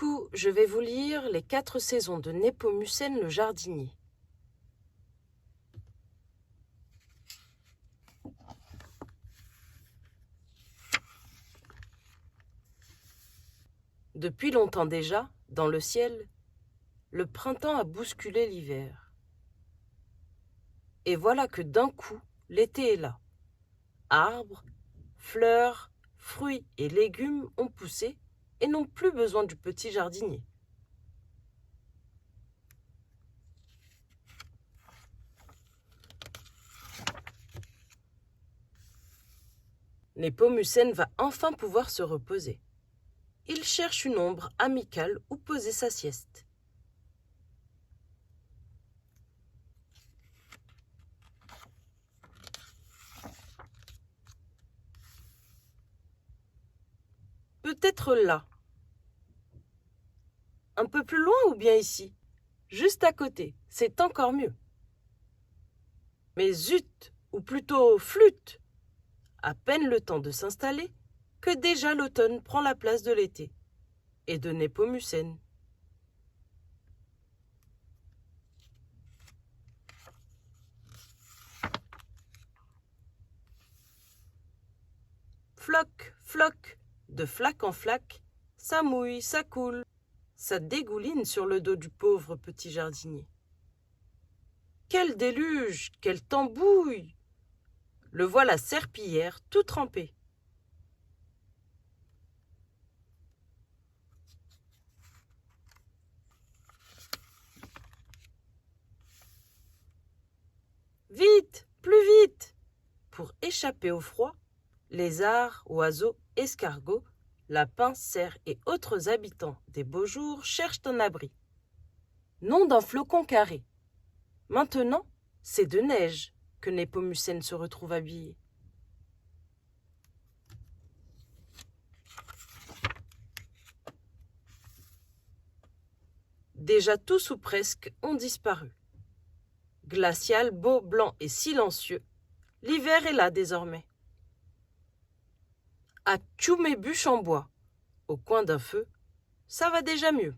coup, je vais vous lire les 4 saisons de Népomucène le jardinier. Depuis longtemps déjà, dans le ciel, le printemps a bousculé l'hiver. Et voilà que d'un coup, l'été est là. Arbres, fleurs, fruits et légumes ont poussé et n'ont plus besoin du petit jardinier. Népomucène va enfin pouvoir se reposer. Il cherche une ombre amicale où poser sa sieste. Peut-être là. Un peu plus loin ou bien ici? Juste à côté, c'est encore mieux. Mais zut, ou plutôt flûte! À peine le temps de s'installer, que déjà l'automne prend la place de l'été et de Népomucène. Floc, floc, de flaque en flaque, ça mouille, ça coule, ça dégouline sur le dos du pauvre petit jardinier. Quel déluge, quelle tambouille! Le voilà serpillière, tout trempé. Vite, plus vite! Pour échapper au froid, lézards, oiseaux, escargots, lapins, cerfs et autres habitants des beaux jours cherchent un abri. Non d'un flocon carré. Maintenant, c'est de neige que Népomucène se retrouve habillé. Déjà tous ou presque ont disparu. Glacial, beau, blanc et silencieux, l'hiver est là désormais. À Tchoum bûche en bois, au coin d'un feu, ça va déjà mieux.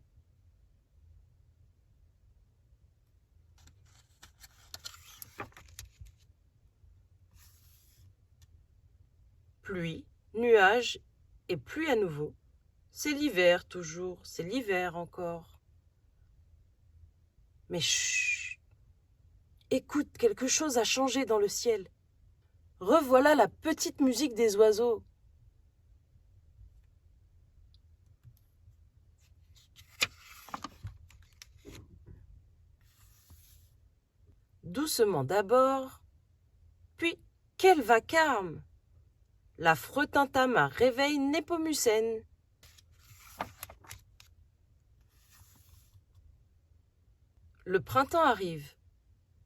Pluie, nuages et pluie à nouveau. C'est l'hiver toujours, c'est l'hiver encore. Mais chut! Écoute, quelque chose a changé dans le ciel. Revoilà la petite musique des oiseaux. Doucement d'abord, puis quel vacarme! La fretin-tama réveille Népomucène. Le printemps arrive.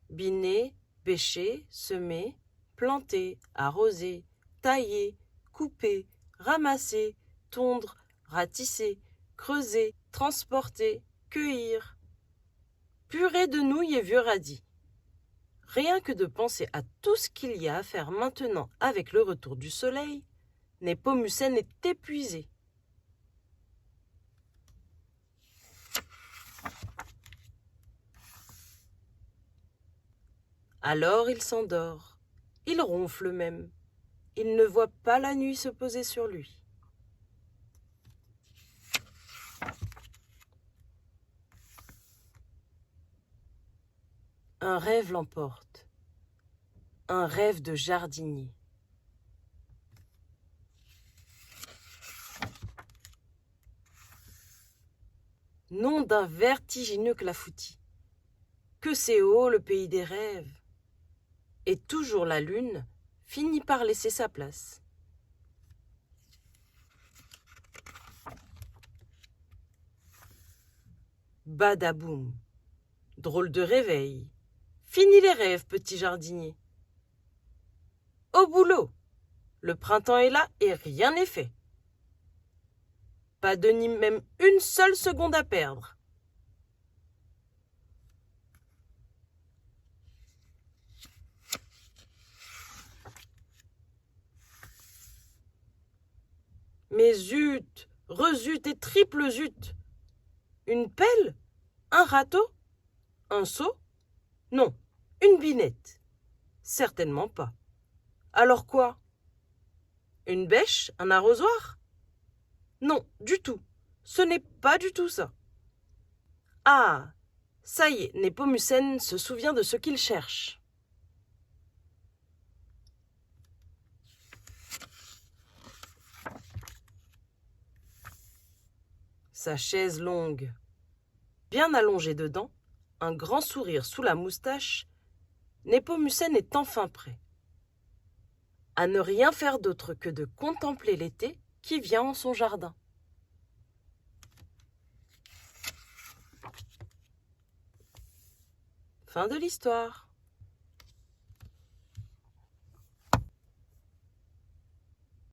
Biner, bêcher, semer, planter, arroser, tailler, couper, ramasser, tondre, ratisser, creuser, transporter, cueillir. Purée de nouilles et vieux radis. Rien que de penser à tout ce qu'il y a à faire maintenant avec le retour du soleil, Népomucène est épuisé. Alors il s'endort. Il ronfle même. Il ne voit pas la nuit se poser sur lui. Un rêve l'emporte. Un rêve de jardinier. Nom d'un vertigineux clafoutis. Que c'est haut le pays des rêves. Et toujours la lune finit par laisser sa place. Badaboum. Drôle de réveil. Fini les rêves, petit jardinier. Au boulot. Le printemps est là et rien n'est fait. Pas de ni même une seule seconde à perdre. Mais zut, rezut et triple zut, Une pelle? Un râteau? Un seau? Non, une binette. Certainement pas. Alors quoi? Une bêche? Un arrosoir? Non, du tout. Ce n'est pas du tout ça. Ah, ça y est, Népomucène se souvient de ce qu'il cherche. Sa chaise longue. Bien allongé dedans, un grand sourire sous la moustache, Népomucène est enfin prêt à ne rien faire d'autre que de contempler l'été qui vient en son jardin. Fin de l'histoire.